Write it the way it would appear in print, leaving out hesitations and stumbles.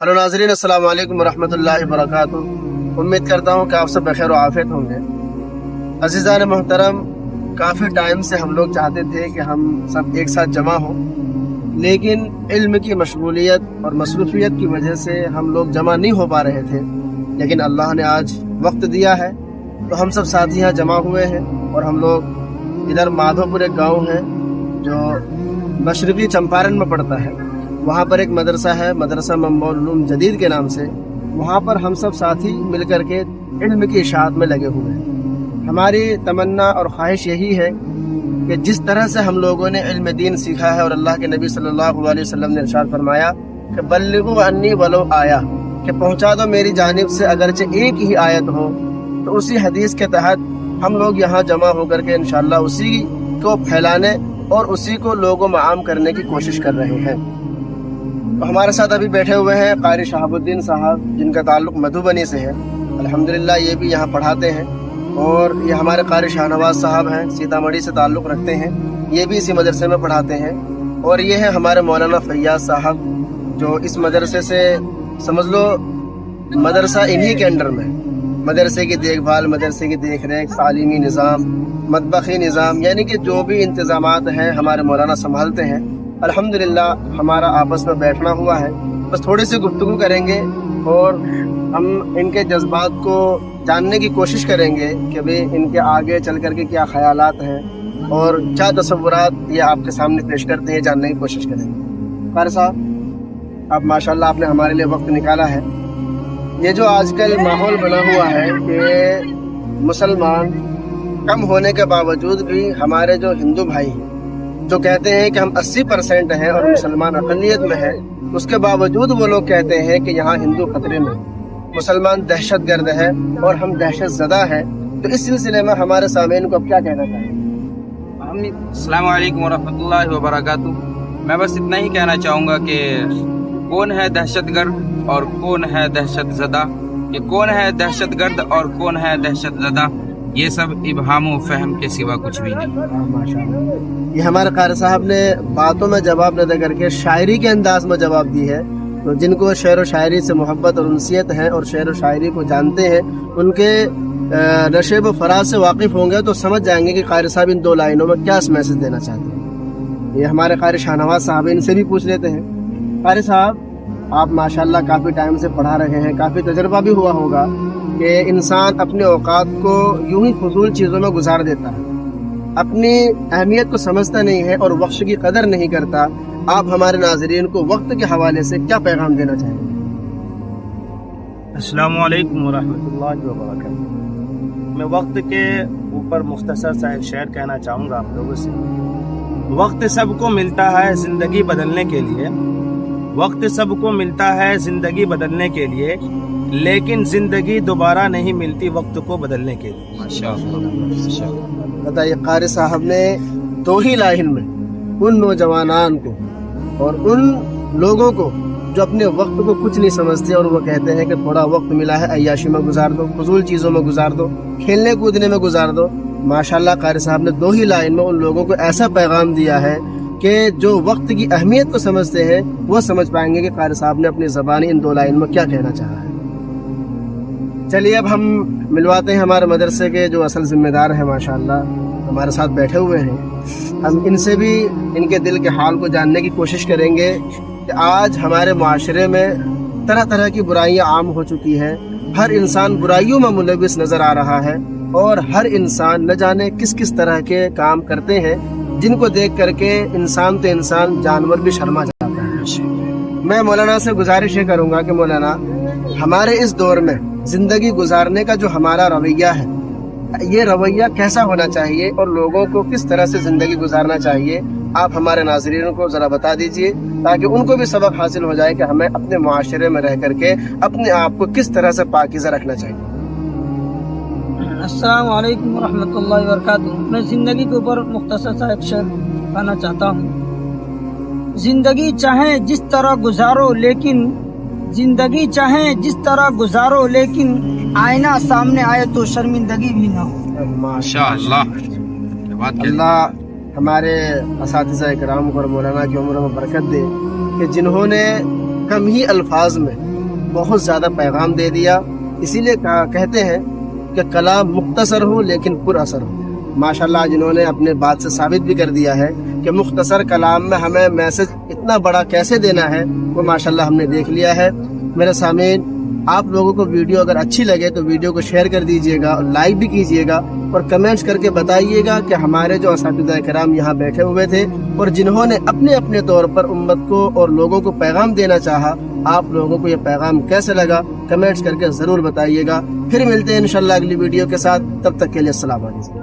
Hello नाज़रीन, अस्सलाम वालेकुम वरहमतुल्लाहि वबरकातुहू। उम्मीद करता हूँ कि आप सब बखैर आफियत होंगे। अज़ीज़ान मोहतरम, काफ़ी टाइम से हम लोग चाहते थे कि हम सब एक साथ जमा हों, लेकिन इल्म की मशगूलियत और मसरूफियत की वजह से हम लोग जमा नहीं हो पा रहे थे। लेकिन अल्लाह ने आज वक्त दिया है तो हम सब साथी यहाँ जमा हुए हैं। और हम लोग इधर माधोपुर एक गाँव है जो मशरक़ी चंपारण में पड़ता है, वहाँ पर एक मदरसा है, मदरसा मंबउल उलूम जदीद के नाम से। वहाँ पर हम सब साथी मिल कर के इल्म की इशाअत में लगे हुए हैं। हमारी तमन्ना और ख्वाहिश यही है कि जिस तरह से हम लोगों ने इल्म दीन सीखा है, और अल्लाह के नबी सल्लल्लाहु अलैहि वसल्लम ने इरशाद फरमाया कि बल्लिगू अन्नी वलो आया, कि पहुँचा दो मेरी जानिब से अगरचे एक ही आयत हो। तो उसी हदीस के तहत हम लोग यहाँ जमा होकर के इंशाअल्लाह उसी को फैलाने और उसी को लोगों में आम करने की कोशिश कर रहे हैं। तो हमारे साथ अभी बैठे हुए हैं क़ारी शहाबुद्दीन साहब, जिनका ताल्लुक़ मधुबनी से है। अल्हम्दुलिल्लाह ये भी यहाँ पढ़ाते हैं। और ये हमारे क़ारी शाहनवाज साहब हैं, सीतामढ़ी से ताल्लुक़ रखते हैं, ये भी इसी मदरसे में पढ़ाते हैं। और ये है हमारे मौलाना फैयाज साहब, जो इस मदरसे से समझ लो मदरसा इन्हीं के अंडर में, मदरसे की देखभाल, मदरसे की देख रेख, तालीमी निज़ाम, मतबखी निज़ाम, यानी कि जो भी इंतज़ामात हैं हमारे मौलाना संभालते हैं। अल्हम्दुलिल्लाह हमारा आपस में बैठना हुआ है, बस थोड़ी सी गुफ्तगू करेंगे और हम इनके जज्बात को जानने की कोशिश करेंगे कि भाई इनके आगे चल कर के क्या ख्यालात हैं और क्या तसव्वुरात ये आपके सामने पेश करते हैं, जानने की कोशिश करेंगे। क़ारी साहब, आप माशाल्लाह आपने हमारे लिए वक्त निकाला है। ये जो आजकल माहौल बना हुआ है कि मुसलमान कम होने के बावजूद भी हमारे जो हिंदू भाई हैं, जो कहते हैं कि हम 80% हैं और मुसलमान अक़लियत में हैं, उसके बावजूद वो लोग कहते हैं कि यहाँ हिंदू खतरे में, मुसलमान दहशतगर्द है और हम दहशत ज़दा हैं। तो इस सिलसिले में हमारे सामीन को अब क्या कहना चाहेंगे? अस्सलाम वालेकुम वरहमतुल्लाहि वबरकातुहू। मैं बस इतना ही कहना चाहूँगा कि कौन है दहशतगर्द और कौन है दहशत ज़दा, कि कौन है दहशतगर्द और कौन है दहशत ज़दा, ये सब इबहाम व फहम के सिवा कुछ भी नहीं। माशाअल्लाह, ये हमारे क़ारी साहब ने बातों में जवाब न दे करके शायरी के अंदाज में जवाब दी है। तो जिनको शेर व शायरी से मोहब्बत और उनसियत है और शेर व शायरी को जानते हैं, उनके नशेब व फराज से वाकिफ़ होंगे तो समझ जाएंगे कि क़ारी साहब इन दो लाइनों में क्या मैसेज देना चाहते हैं। ये हमारे क़ारी शाहनवाज साहब, इनसे भी पूछ लेते हैं। क़ारी साहब, आप माशाल्लाह काफ़ी टाइम से पढ़ा रहे हैं, काफ़ी तजर्बा भी हुआ होगा कि इंसान अपने औकात को यूं ही फजूल चीज़ों में गुजार देता है, अपनी अहमियत को समझता नहीं है और वक्त की कदर नहीं करता। आप हमारे नाज़रीन को वक्त के हवाले से क्या पैगाम देना चाहेंगे? अस्सलामु अलैकुम वरहमतुल्लाहि वबरकातुहू। मैं वक्त के ऊपर मुख्तसर सा एक शेर कहना चाहूँगा आप लोगों से। वक्त सबको मिलता है ज़िंदगी बदलने के लिए, वक्त सबको मिलता है ज़िंदगी बदलने के लिए, लेकिन ज़िंदगी दोबारा नहीं मिलती वक्त को बदलने के लिए। माशाअल्लाह। बताइए, क़ारी साहब ने दो ही लाइन में उन नौजवानान को और उन लोगों को जो अपने वक्त को कुछ नहीं समझते और वो कहते हैं कि थोड़ा वक्त मिला है अय्याशी में गुजार दो, फजूल चीज़ों में गुजार दो, खेलने कूदने में गुजार दो। माशाल्लाह क़ारी साहब ने दो ही लाइन में उन लोगों को ऐसा पैगाम दिया है कि जो वक्त की अहमियत को समझते हैं वो समझ पाएंगे कि क़ारी साहब ने अपनी ज़बानी इन दो लाइन में क्या कहना चाहा है। चलिए अब हम मिलवाते हैं हमारे मदरसे के जो असल ज़िम्मेदार हैं, माशाल्लाह हमारे साथ बैठे हुए हैं। हम इनसे भी इनके दिल के हाल को जानने की कोशिश करेंगे कि आज हमारे माशरे में तरह तरह की बुराइयां आम हो चुकी हैं। हर इंसान बुराइयों में मुलविस नज़र आ रहा है और हर इंसान न जाने किस किस तरह के काम करते हैं जिनको देख करके इंसान तो इंसान, जानवर भी शर्मा जाता है। मैं मौलाना से गुजारिश ये करूँगा कि मौलाना, हमारे इस दौर में ज़िंदगी गुजारने का जो हमारा रवैया है, ये रवैया कैसा होना चाहिए और लोगों को किस तरह से ज़िंदगी गुजारना चाहिए, आप हमारे नाज़रीन को ज़रा बता दीजिए ताकि उनको भी सबक हासिल हो जाए कि हमें अपने मुआशरे में रह करके अपने आप को किस तरह से पाकीज़ा रखना चाहिए। अस्सलाम वालेकुम वरहमतुल्लाहि वबरकातुहू। मैं ज़िंदगी के ऊपर मुख्तसर सा एक शेर कहना चाहता हूँ। ज़िंदगी चाहे जिस तरह गुजारो, लेकिन ज़िंदगी चाहे जिस तरह गुजारो, लेकिन आईना सामने आए तो शर्मिंदगी भी ना हो। माशाअल्लाह। अल्लाह हमारे असातिज़ा इकराम और मौलाना की उम्र में बरकत दे कि जिन्होंने कम ही अल्फाज में بہت زیادہ پیغام دے دیا. اسی لیے کہتے ہیں کہ کلام مختصر ہو لیکن پر اثر ہو. ماشاءاللہ جنہوں نے اپنے بات سے ثابت بھی کر دیا ہے کہ مختصر کلام میں ہمیں میسج اتنا بڑا کیسے دینا ہے، وہ ماشاءاللہ ہم نے دیکھ لیا ہے. میرے سامعین، آپ لوگوں کو ویڈیو اگر اچھی لگے تو ویڈیو کو شیئر کر دیجئے گا اور لائک بھی کیجئے گا، اور کمنٹس کر کے بتائیے گا کہ ہمارے جو اساتذہ کرام یہاں بیٹھے ہوئے تھے اور جنہوں نے اپنے اپنے طور پر امت کو اور لوگوں کو پیغام دینا چاہا، آپ لوگوں کو یہ پیغام کیسے لگا، کمنٹس کر کے ضرور بتائیے گا. پھر ملتے ہیں انشاءاللہ اگلی ویڈیو کے ساتھ. تب تک کے لیے السلام علیکم.